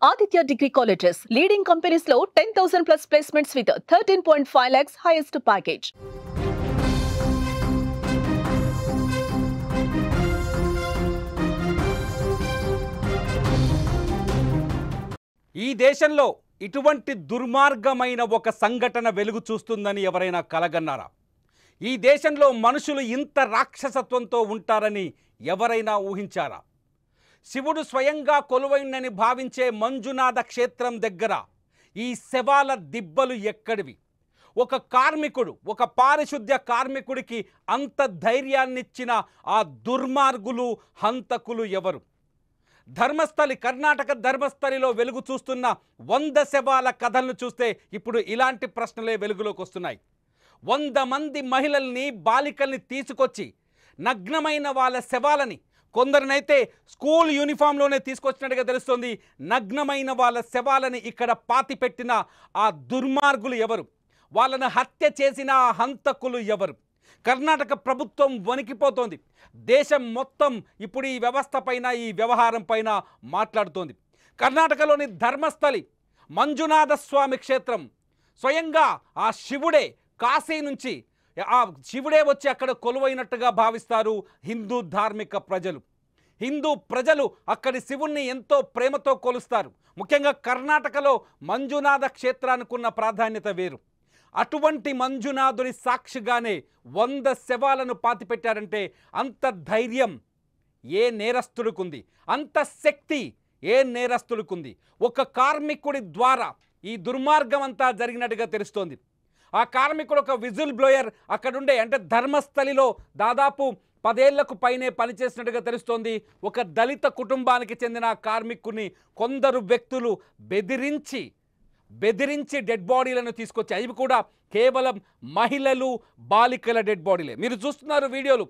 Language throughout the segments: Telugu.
Aditya Degree Colleges, leading companies low 10,000 plus placements with 13.5 lakhs highest package. ఈ దేశంలో ఇటువంటి దుర్మార్గమైన ఒక సంఘటన వెలుగు చూస్తుందని ఎవరైనా కలగన్నారా? ఈ దేశంలో మనుషులు ఇంత రాక్షసత్వంతో ఉంటారని ఎవరైనా ఊహించారా? శివుడు స్వయంగా కొలువైనని భావించే మంజునాథ క్షేత్రం దగ్గర ఈ శవాల దిబ్బలు ఎక్కడివి? ఒక కార్మికుడు, ఒక పారిశుద్ధ్య కార్మికుడికి అంత ధైర్యాన్నిచ్చిన ఆ దుర్మార్గులు, హంతకులు ఎవరు? ధర్మస్థలి, కర్ణాటక ధర్మస్థలిలో వెలుగు చూస్తున్న 100 శవాల కథలను చూస్తే ఇప్పుడు ఇలాంటి ప్రశ్నలే వెలుగులోకి వస్తున్నాయి. 100 మంది మహిళల్ని, బాలికల్ని తీసుకొచ్చి నగ్నమైన వాళ్ళ శవాలని, కొందరినైతే స్కూల్ యూనిఫామ్లోనే తీసుకొచ్చినట్టుగా తెలుస్తోంది, నగ్నమైన వాళ్ళ శవాలని ఇక్కడ పాతిపెట్టిన ఆ దుర్మార్గులు ఎవరు? వాళ్ళను హత్య చేసిన ఆ హంతకులు ఎవరు? కర్ణాటక ప్రభుత్వం వణికిపోతోంది. దేశం మొత్తం ఇప్పుడు ఈ వ్యవస్థ పైన, ఈ వ్యవహారం పైన మాట్లాడుతోంది. కర్ణాటకలోని ధర్మస్థలి మంజునాథ స్వామి క్షేత్రం, స్వయంగా ఆ శివుడే కాశీ నుంచి, ఆ శివుడే వచ్చి అక్కడ కొలువైనట్టుగా భావిస్తారు హిందూ ధార్మిక ప్రజలు. హిందూ ప్రజలు అక్కడి శివుణ్ణి ఎంతో ప్రేమతో కొలుస్తారు. ముఖ్యంగా కర్ణాటకలో మంజునాథ క్షేత్రానికి ఉన్న ప్రాధాన్యత వేరు. అటువంటి మంజునాథుని సాక్షిగానే 100 శవాలను పాతిపెట్టారంటే అంత ధైర్యం ఏ నేరస్తుడికుంది? అంత శక్తి ఏ నేరస్తుడికుంది? ఒక కార్మికుడి ద్వారా ఈ దుర్మార్గం అంతా జరిగినట్టుగా తెలుస్తోంది. ఆ కార్మికుడు ఒక విజిల్ బ్లోయర్ అక్కడుండే, అంటే ధర్మస్థలిలో దాదాపు 10 ఏళ్లకు పైనే పనిచేసినట్టుగా తెలుస్తోంది. ఒక దళిత కుటుంబానికి చెందిన కార్మికుని కొందరు వ్యక్తులు బెదిరించి డెడ్ బాడీలను తీసుకొచ్చి, అవి కూడా కేవలం మహిళలు, బాలికల డెడ్ బాడీలే. మీరు చూస్తున్నారు వీడియోలు.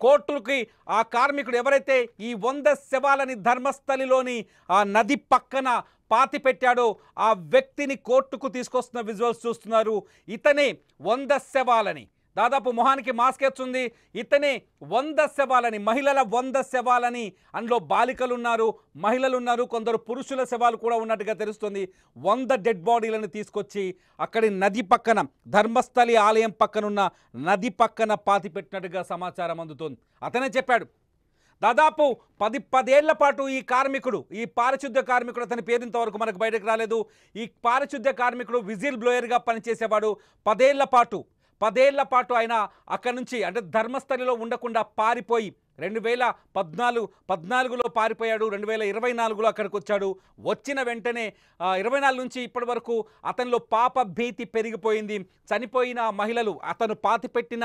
కోర్టుకి ఆ కార్మికుడు ఎవరైతే ఈ 100 శవాలని ధర్మస్థలిలోని ఆ నది పక్కన పాతి పెట్టాడో ఆ వ్యక్తిని కోర్టుకు తీసుకొస్తున్న విజువల్స్ చూస్తున్నారు. ఇతనే 100 శవాలని, దాదాపు మొహానికి మాస్క్ వేస్తుంది, ఇతనే 100 శవాలని, మహిళల 100 శవాలని, అందులో బాలికలు ఉన్నారు, మహిళలు ఉన్నారు, కొందరు పురుషుల శవాలు కూడా ఉన్నట్టుగా తెలుస్తుంది. 100 డెడ్ బాడీలను తీసుకొచ్చి అక్కడి నది పక్కన, ధర్మస్థలి ఆలయం పక్కనున్న నది పక్కన పాతి పెట్టినట్టుగా సమాచారం అందుతోంది. అతనే చెప్పాడు, దాదాపు 10 ఏళ్ల పాటు ఈ కార్మికుడు, ఈ పారిశుద్ధ్య కార్మికుడు, అతని పేరు ఇంతవరకు మనకు బయటకు రాలేదు, ఈ పారిశుద్ధ్య కార్మికుడు విజిల్ బ్లోయర్గా పనిచేసేవాడు. 10 ఏళ్ల పాటు ఆయన అక్కడి నుంచి, అంటే ధర్మస్థలిలో ఉండకుండా పారిపోయి 2014లో పారిపోయాడు. 2024లో అక్కడికి వచ్చాడు. వచ్చిన వెంటనే 24 నుంచి ఇప్పటి వరకు అతనిలో పాప భీతి పెరిగిపోయింది. చనిపోయిన మహిళలు, అతను పాతిపెట్టిన,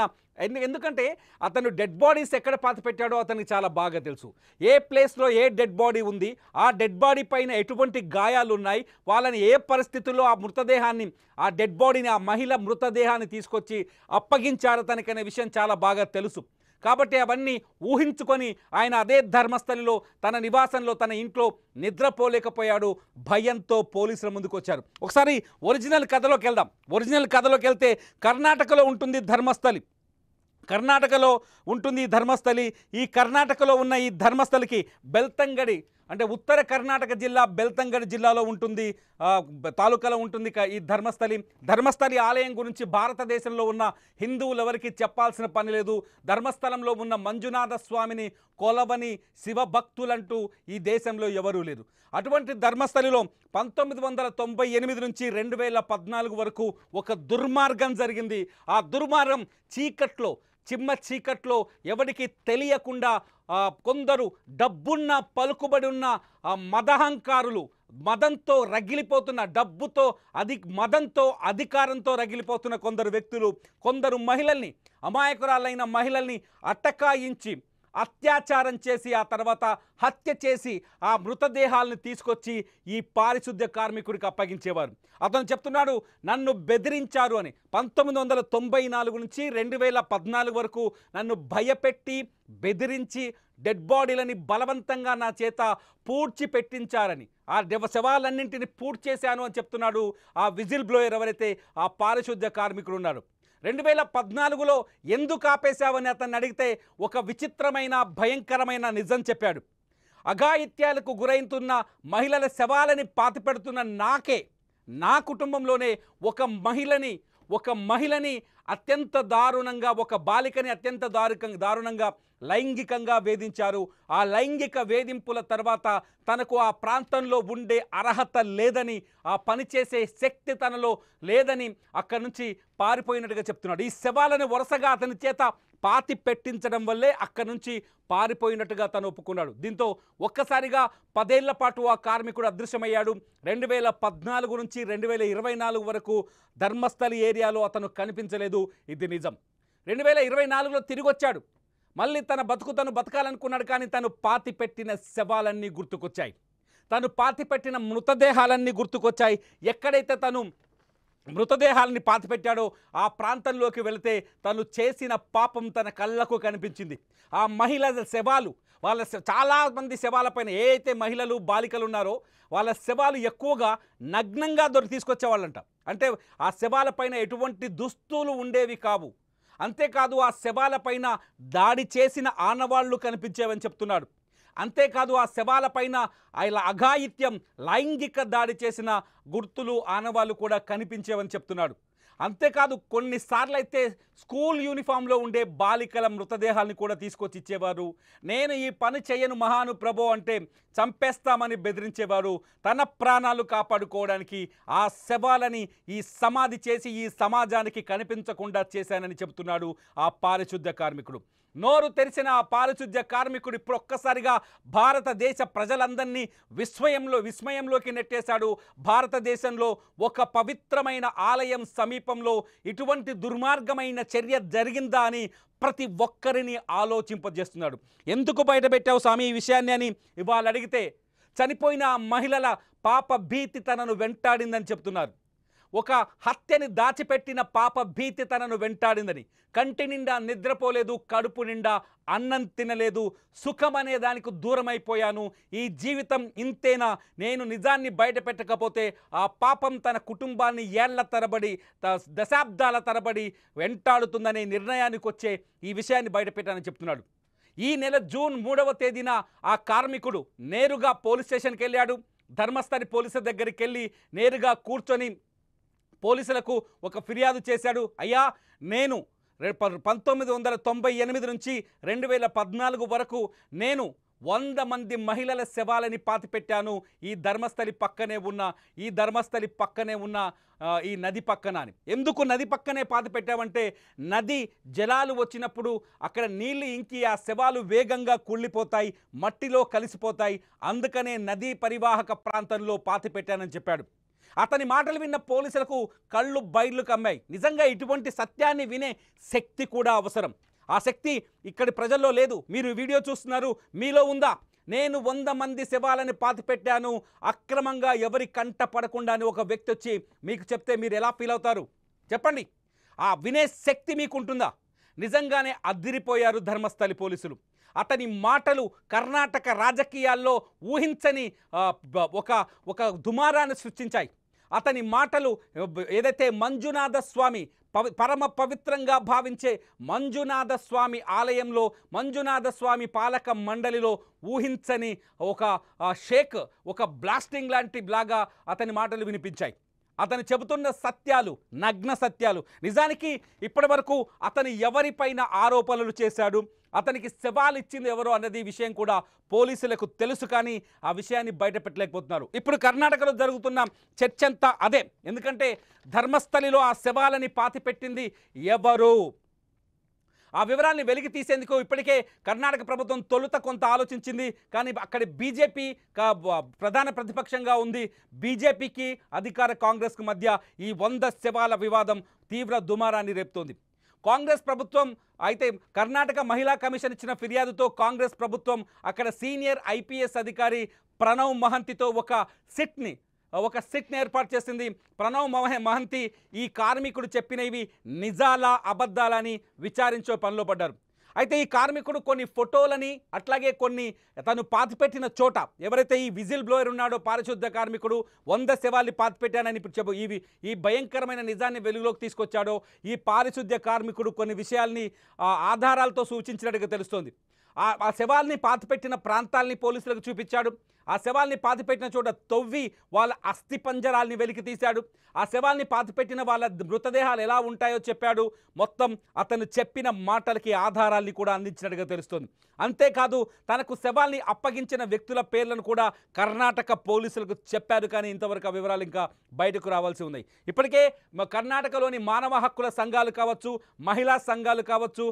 ఎందుకంటే అతను డెడ్ బాడీస్ ఎక్కడ పాతిపెట్టాడో అతనికి చాలా బాగా తెలుసు. ఏ ప్లేస్లో ఏ డెడ్ బాడీ ఉంది, ఆ డెడ్ బాడీ పైన ఎటువంటి గాయాలు ఉన్నాయి, వాళ్ళని ఏ పరిస్థితుల్లో ఆ మృతదేహాన్ని, ఆ డెడ్ బాడీని, ఆ మహిళ మృతదేహాన్ని తీసుకొచ్చి అప్పగించారు అతనికి అనే విషయం చాలా బాగా తెలుసు. కాబట్టి అవన్నీ ఊహించుకొని ఆయన అదే ధర్మస్థలిలో తన నివాసంలో, తన ఇంట్లో నిద్రపోలేకపోయాడు. భయంతో పోలీసుల ముందుకు వచ్చారు. ఒకసారి ఒరిజినల్ కథలోకి వెళ్దాం. ఒరిజినల్ కథలోకి వెళ్తే కర్ణాటకలో ఉంటుంది ధర్మస్థలి. ఈ కర్ణాటకలో ఉన్న ఈ ధర్మస్థలికి బెల్తంగడి, అంటే ఉత్తర కర్ణాటక జిల్లా బెల్తంగడి జిల్లాలో ఉంటుంది, తాలూకాలో ఉంటుంది ఈ ధర్మస్థలి ఆలయం గురించి భారతదేశంలో ఉన్న హిందువులు ఎవరికి చెప్పాల్సిన పని లేదు. ధర్మస్థలంలో ఉన్న మంజునాథ స్వామిని కొలవని శివభక్తులంటూ ఈ దేశంలో ఎవరూ లేరు. అటువంటి ధర్మస్థలిలో 1998 నుంచి 2014 వరకు ఒక దుర్మార్గం జరిగింది. ఆ దుర్మార్గం చిమ్మ చీకట్లో ఎవరికి తెలియకుండా కొందరు డబ్బున్న, పలుకుబడి ఉన్న మదహంకారులు, మదంతో రగిలిపోతున్న, మదంతో అధికారంతో రగిలిపోతున్న కొందరు వ్యక్తులు, కొందరు మహిళల్ని, అమాయకురాలైన మహిళల్ని అట్టకాయించి అత్యాచారం చేసి, ఆ తర్వాత హత్య చేసి ఆ మృతదేహాలను తీసుకొచ్చి ఈ పారిశుద్ధ్య కార్మికుడికి అప్పగించేవారు. అతను చెప్తున్నాడు, నన్ను బెదిరించారు అని. 1994 నుంచి 2014 వరకు నన్ను భయపెట్టి, బెదిరించి డెడ్ బాడీలని బలవంతంగా నా చేత పూడ్చి పెట్టించారని, ఆ శవాలన్నింటినీ పూడ్చి చేశాను అని చెప్తున్నాడు ఆ విజిల్ బ్లోయర్, ఎవరైతే ఆ పారిశుద్ధ్య కార్మికుడు ఉన్నాడు. 2014లో ఎందుకు ఆపేశావని అతన్ని అడిగితే ఒక విచిత్రమైన, భయంకరమైన నిజం చెప్పాడు. అఘాయిత్యాలకు గురైతున్న మహిళల శవాలని పాతిపెడుతున్న నా కుటుంబంలోనే ఒక మహిళని అత్యంత దారుణంగా, ఒక బాలికని అత్యంత దారుణంగా లైంగికంగా వేధించారు. ఆ లైంగిక వేధింపుల తర్వాత తనకు ఆ ప్రాంతంలో ఉండే అర్హత లేదని, ఆ పని చేసే శక్తి తనలో లేదని అక్కడి నుంచి పారిపోయినట్టుగా చెప్తున్నాడు. ఈ శవాలను వరుసగా అతని చేత పాతి పెట్టించడం వల్లే అక్కడి నుంచి పారిపోయినట్టుగా తను ఒప్పుకున్నాడు. దీంతో ఒక్కసారిగా 10 ఏళ్ల పాటు ఆ కార్మికుడు అదృశ్యమయ్యాడు. 2014 నుంచి 2024 వరకు ధర్మస్థలి ఏరియాలో అతను కనిపించలేదు. ఇది నిజం. 2024లో తిరిగి వచ్చాడు. మళ్ళీ తన బతుకు తను బతకాలనుకున్నాడు. కానీ తను పాతి పెట్టిన శవాలన్నీ గుర్తుకొచ్చాయి. తను పాతి పెట్టిన మృతదేహాలన్నీ గుర్తుకొచ్చాయి. ఎక్కడైతే తను మృతదేహాలని పాతిపెట్టాడో ఆ ప్రాంతంలోకి వెళితే తను చేసిన పాపం తన కళ్ళకు కనిపించింది. ఆ మహిళల శవాలు, చాలామంది శవాలపైన ఏ అయితే మహిళలు బాలికలు ఉన్నారో వాళ్ళ శవాలు ఎక్కువగా నగ్నంగా తీసుకొచ్చేవాళ్ళంట. అంటే ఆ శవాలపైన ఎటువంటి దుస్తులు ఉండేవి కావు. అంతేకాదు ఆ శవాలపైన దాడి చేసిన ఆనవాళ్లు కనిపించేవని చెప్తున్నాడు. అంతేకాదు ఆ శవాలపైన ఇలా అఘాయిత్యం, లైంగిక దాడి చేసిన గుర్తులు, ఆనవాళ్ళు కూడా కనిపించేవని చెప్తున్నాడు. అంతేకాదు కొన్నిసార్లు అయితే స్కూల్ యూనిఫామ్లో ఉండే బాలికల మృతదేహాలను కూడా తీసుకొచ్చి ఇచ్చేవారు. నేను ఈ పని చేయను మహానుప్రభో అంటే చంపేస్తామని బెదిరించేవారు. తన ప్రాణాలు కాపాడుకోవడానికి ఆ శవాలని ఈ సమాధి చేసి ఈ సమాజానికి కనిపించకుండా చేశానని చెబుతున్నాడు ఆ పారిశుద్ధ్య కార్మికుడు. నోరు తెరిచిన ఆ పారిశుద్ధ్య కార్మికుడు ఇప్పుడు ఒక్కసారిగా భారతదేశ ప్రజలందరినీ విస్మయంలోకి నెట్టేశాడు. భారతదేశంలో ఒక పవిత్రమైన ఆలయం సమీపంలో ఇటువంటి దుర్మార్గమైన చర్య జరిగిందా అని ప్రతి ఒక్కరిని ఆలోచింపజేస్తున్నాడు. ఎందుకు బయటపెట్టావు స్వామి ఈ విషయాన్ని అని ఇవాళ అడిగితే చనిపోయిన మహిళల పాప భీతి తనను వెంటాడిందని చెప్తున్నారు. ఒక హత్యని దాచిపెట్టిన పాప భీతి తనను వెంటాడిందని, కంటి నిండా నిద్రపోలేదు, కడుపు నిండా అన్నం తినలేదు, సుఖం అనే దానికి దూరమైపోయాను, ఈ జీవితం ఇంతేనా, నేను నిజాన్ని బయట పెట్టకపోతే ఆ పాపం తన కుటుంబాన్ని ఏళ్ల తరబడి దశాబ్దాల తరబడి వెంటాడుతుందనే నిర్ణయానికి వచ్చే ఈ విషయాన్ని బయటపెట్టానని చెప్తున్నాడు. ఈ నెల జూన్ 3వ తేదీన ఆ కార్మికుడు నేరుగా పోలీస్ స్టేషన్కి వెళ్ళాడు. ధర్మస్థలి పోలీసుల దగ్గరికి వెళ్ళి నేరుగా కూర్చొని పోలీసులకు ఒక ఫిర్యాదు చేశాడు. అయ్యా, నేను 1998 నుంచి 2014 వరకు నేను 100 మంది మహిళల శవాలని పాతిపెట్టాను ఈ ధర్మస్థలి పక్కనే ఉన్న ఈ నది పక్కన అని. ఎందుకు నది పక్కనే పాతిపెట్టామంటే నది జలాలు వచ్చినప్పుడు అక్కడ నీళ్లు ఇంకి ఆ శవాలు వేగంగా కుళ్ళిపోతాయి, మట్టిలో కలిసిపోతాయి, అందుకనే నదీ పరివాహక ప్రాంతంలో పాతిపెట్టానని చెప్పాడు. అతని మాటలు విన్న పోలీసులకు కళ్ళు బయర్లు కమ్మాయి. నిజంగా ఇటువంటి సత్యాన్ని వినే శక్తి కూడా అవసరం. ఆ శక్తి ఇక్కడి ప్రజల్లో లేదు. మీరు వీడియో చూస్తున్నారు, మీలో ఉందా? నేను 100 మంది శవాలని పాతిపెట్టాను అక్రమంగా, ఎవరి కంట పడకుండా అని ఒక వ్యక్తి వచ్చి మీకు చెప్తే మీరు ఎలా ఫీల్ అవుతారు చెప్పండి? ఆ వినే శక్తి మీకుంటుందా? నిజంగానే అదిరిపోయారు ధర్మస్థలి పోలీసులు. అతని మాటలు కర్ణాటక రాజకీయాల్లో ఊహించని ఒక దుమారాన్ని సృష్టించాయి. అతని మాటలు ఏదైతే మంజునాథ స్వామి పరమ పవిత్రంగా భావించే మంజునాథ స్వామి ఆలయంలో, మంజునాథ స్వామి పాలక మండలిలో ఊహించని ఒక షేక్, ఒక బ్లాస్టింగ్ లాంటి లాగా అతని మాటలు వినిపించాయి. అతను చెబుతున్న సత్యాలు నగ్న సత్యాలు. నిజానికి ఇప్పటి వరకు అతను ఎవరిపైన ఆరోపణలు చేశాడు, అతనికి శవాలు ఇచ్చింది ఎవరో అన్నది విషయం కూడా పోలీసులకు తెలుసు, కానీ ఆ విషయాన్ని బయట పెట్టలేకపోతున్నారు. ఇప్పుడు కర్ణాటకలో జరుగుతున్న చర్చ అంతా అదే. ఎందుకంటే ధర్మస్థలిలో ఆ శవాలని పాతిపెట్టింది ఎవరు? ఆ వివరాన్ని వెలికి తీసేందుకు ఇప్పటికే కర్ణాటక ప్రభుత్వం తొలుత కొంత ఆలోచించింది. కానీ అక్కడి బీజేపీ ప్రధాన ప్రతిపక్షంగా ఉంది. బీజేపీకి అధికార కాంగ్రెస్కు మధ్య ఈ 100 శవాల వివాదం తీవ్ర దుమారాన్ని రేపుతోంది. కాంగ్రెస్ ప్రభుత్వం అయితే కర్ణాటక మహిళా కమిషన్ ఇచ్చిన ఫిర్యాదుతో కాంగ్రెస్ ప్రభుత్వం అక్కడ సీనియర్ ఐపీఎస్ అధికారి ప్రణవ్ మహంతితో ఒక సిట్ని ఏర్పాటు చేసింది. ప్రణవ్ మహంతి ఈ కార్మికుడు చెప్పినవి నిజాలా అబద్ధాలా అని విచారించే పనిలో పడ్డారు. అయితే ఈ కార్మికుడు కొన్ని ఫోటోలని, అట్లాగే కొన్ని తను పాతిపెట్టిన చోట ఎవరైతే ఈ విజిల్ బ్లోయర్ ఉన్నాడో పారిశుద్ధ కార్మికుడు 100 శవాల్ని పాతిపెట్టానని ఇప్పుడు ఈ భయంకరమైన నిజాన్ని వెలుగులోకి తీసుకొచ్చాడో ఈ పారిశుద్ధ్య కార్మికుడు కొన్ని విషయాల్ని ఆధారాలతో సూచించినట్టుగా తెలుస్తోంది. ఆ శవాల్ని పాతిపెట్టిన ప్రాంతాల్ని పోలీసులకు చూపించాడు. ఆ శవాల్ని పాతిపెట్టిన చోట తవ్వి వాళ్ళ అస్థిపంజరాల్ని వెలికి తీశాడు. ఆ శవాల్ని పాతిపెట్టిన వాళ్ళ మృతదేహాలు ఎలా ఉంటాయో చెప్పాడు. మొత్తం అతను చెప్పిన మాటలకి ఆధారాల్ని కూడా అందించినట్టుగా తెలుస్తుంది. అంతేకాదు తనకు శవాల్ని అప్పగించిన వ్యక్తుల పేర్లను కూడా కర్ణాటక పోలీసులకు చెప్పారు. కానీ ఇంతవరకు ఆ వివరాలు ఇంకా బయటకు రావాల్సి ఉన్నాయి. ఇప్పటికే కర్ణాటకలోని మానవ హక్కుల సంఘాలు కావచ్చు, మహిళా సంఘాలు కావచ్చు,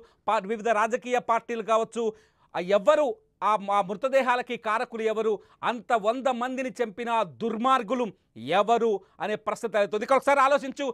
వివిధ రాజకీయ పార్టీలు కావచ్చు, ఎవ్వరు ఆ మృతదేహాలకి కారకులు ఎవరు, అంత 100 మందిని చంపిన దుర్మార్గులు ఎవరు అనే ప్రశ్న తలెత్తుంది. ఇక్కడ ఒకసారి ఆలోచించు.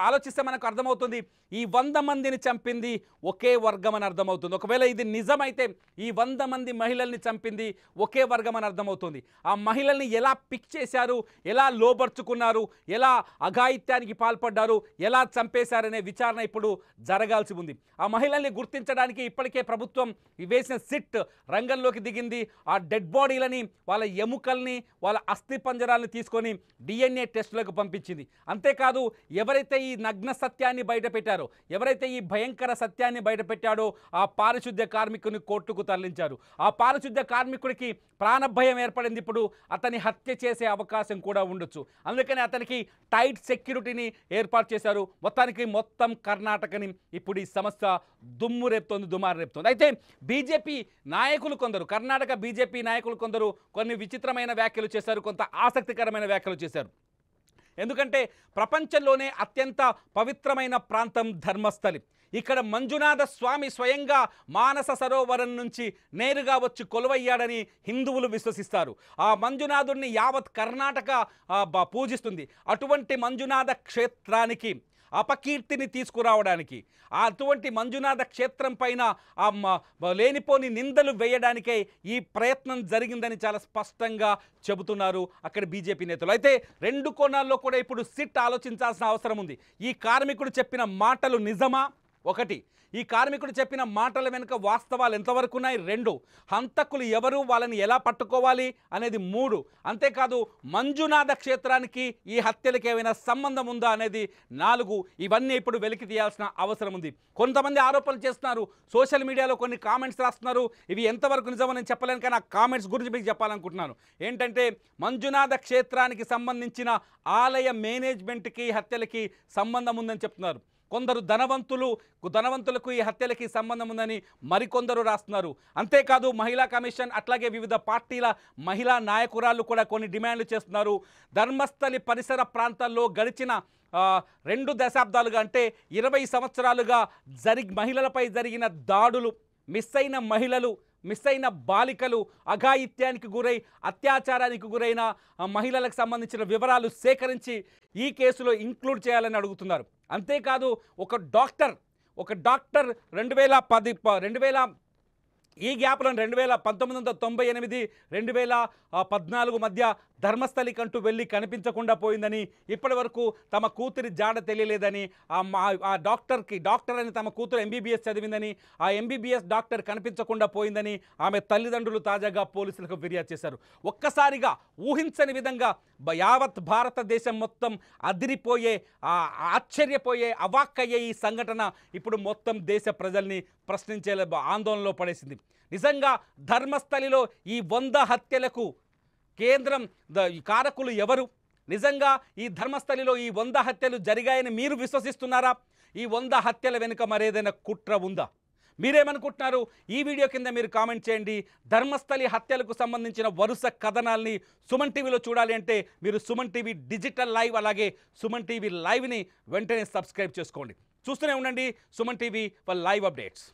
ఆలోచిస్తే మనకు అర్థమవుతుంది ఈ 100 మందిని చంపింది ఒకే వర్గం అని అర్థమవుతుంది. ఒకవేళ ఇది నిజమైతే ఈ 100 మంది మహిళల్ని చంపింది ఒకే వర్గం అని అర్థమవుతుంది. ఆ మహిళల్ని ఎలా పిక్ చేశారు, ఎలా లోబర్చుకున్నారు, ఎలా అఘాయిత్యానికి పాల్పడ్డారు, ఎలా చంపేశారనే విచారణ ఇప్పుడు జరగాల్సి ఉంది. ఆ మహిళల్ని గుర్తించడానికి ఇప్పటికే ప్రభుత్వం వేసిన సిట్ రంగంలోకి దిగింది. ఆ డెడ్ బాడీలని, వాళ్ళ ఎముకల్ని, వాళ్ళ అస్థిపంజరాలను తీసుకొని DNA టెస్టులకు పంపించింది. అంతేకాదు ఎవరైతే ఈ నగ్న సత్యాన్ని బయటపెట్టారో, ఎవరైతే ఈ భయంకర సత్యాన్ని బయటపెట్టాడో ఆ పారిశుద్ధ్య కార్మికుని కోర్టుకు తరలించారు. ఆ పారిశుద్ధ్య కార్మికుడికి ప్రాణభయం ఏర్పడింది. ఇప్పుడు అతని హత్య చేసే అవకాశం కూడా ఉండొచ్చు. అందుకని అతనికి టైట్ సెక్యూరిటీని ఏర్పాటు చేశారు. మొత్తం కర్ణాటకని ఇప్పుడు ఈ సమస్య దుమ్ము రేపుతోంది, దుమారు రేపుతోంది. అయితే బీజేపీ నాయకులు కొందరు, కర్ణాటక బీజేపీ నాయకులు కొందరు కొన్ని విచిత్రమైన వ్యాఖ్యలు చేశారు, కొంత ఆసక్తికరమైన వ్యాఖ్యలు చేశారు. ఎందుకంటే ప్రపంచంలోనే అత్యంత పవిత్రమైన ప్రాంతం ధర్మస్థలి. ఇక్కడ మంజునాథ స్వామి స్వయంగా మానస సరోవరం నుంచి నేరుగా వచ్చి కొలువయ్యాడని హిందువులు విశ్వసిస్తారు. ఆ మంజునాథుడిని యావత్ కర్ణాటక పూజిస్తుంది. అటువంటి మంజునాథ క్షేత్రానికి అపకీర్తిని తీసుకురావడానికి, అటువంటి మంజునాథ క్షేత్రం పైన లేనిపోని నిందలు వేయడానికే ఈ ప్రయత్నం జరిగిందని చాలా స్పష్టంగా చెబుతున్నారు అక్కడ బీజేపీ నేతలు. అయితే 2 కోణాల్లో కూడా ఇప్పుడు సిట్ ఆలోచించాల్సిన అవసరం ఉంది. ఈ కార్మికుడు చెప్పిన మాటలు నిజమా? 1, ఈ కార్మికుడు చెప్పిన మాటల వెనుక వాస్తవాలు ఎంతవరకు ఉన్నాయి? 2, హంతకులు ఎవరు, వాళ్ళని ఎలా పట్టుకోవాలి అనేది 3, అంతేకాదు మంజునాథ క్షేత్రానికి ఈ హత్యలకు ఏమైనా సంబంధం ఉందా అనేది 4. ఇవన్నీ ఇప్పుడు వెలికి తీయాల్సిన అవసరం ఉంది. కొంతమంది ఆరోపణలు చేస్తున్నారు, సోషల్ మీడియాలో కొన్ని కామెంట్స్ రాస్తున్నారు. ఇవి ఎంతవరకు నిజమని నేను చెప్పలేను, కానీ ఆ కామెంట్స్ గురించి మీకు చెప్పాలనుకుంటున్నాను. ఏంటంటే మంజునాథ క్షేత్రానికి సంబంధించిన ఆలయ మేనేజ్మెంట్కి హత్యలకి సంబంధం ఉందని చెప్తున్నారు. కొందరు ధనవంతులకు ఈ హత్యలకి సంబంధం ఉందని మరికొందరు రాస్తున్నారు. అంతేకాదు మహిళా కమిషన్ అట్లాగే వివిధ పార్టీల మహిళా నాయకురాళ్ళు కూడా కొన్ని డిమాండ్లు చేస్తున్నారు. ధర్మస్థలి పరిసర ప్రాంతాల్లో గడిచిన 2 దశాబ్దాలుగా అంటే 20 సంవత్సరాలుగా మహిళలపై జరిగిన దాడులు, మిస్ అయిన మహిళలు, మిస్ అయిన బాలికలు, అఘాయిత్యానికి గురై అత్యాచారానికి గురైన మహిళలకు సంబంధించిన వివరాలు సేకరించి ఈ కేసులో ఇంక్లూడ్ చేయాలని అడుగుతున్నారు. అంతేకాదు ఒక డాక్టర్ 2010 ఈ గ్యాప్లో 1998 2014 మధ్య ధర్మస్థలికంటూ వెళ్ళి కనిపించకుండా పోయిందని, ఇప్పటి వరకు తమ కూతురి జాడ తెలియలేదని, ఆ డాక్టర్ అని తమ కూతురు MBBS చదివిందని, ఆ MBBS డాక్టర్ కనిపించకుండా పోయిందని ఆమె తల్లిదండ్రులు తాజాగా పోలీసులకు ఫిర్యాదు చేశారు. ఒక్కసారిగా ఊహించని విధంగా యావత్ భారతదేశం మొత్తం అదిరిపోయే, ఆశ్చర్యపోయే, అవాక్కయ్యే ఈ సంఘటన ఇప్పుడు మొత్తం దేశ ప్రజల్ని ప్రశ్నించే ఆందోళనలో పడేసింది. నిజంగా ధర్మస్థలిలో ఈ 100 హత్యలకు కేంద్రం కారకులు ఎవరు? నిజంగా ఈ ధర్మస్థలిలో ఈ 100 హత్యలు జరిగాయని మీరు విశ్వసిస్తున్నారా? ఈ 100 హత్యల వెనుక మరేదైనా కుట్ర ఉందా? మీరేమనుకుంటున్నారు? ఈ వీడియో కింద మీరు కామెంట్ చేయండి. ధర్మస్థలి హత్యలకు సంబంధించిన వరుస కథనాల్ని సుమన్ టీవీలో చూడాలి అంటే మీరు సుమన్ టీవీ డిజిటల్ లైవ్ అలాగే సుమన్ టీవీ లైవ్ని వెంటనే సబ్స్క్రైబ్ చేసుకోండి. చూస్తూనే ఉండండి Suman TV for live updates.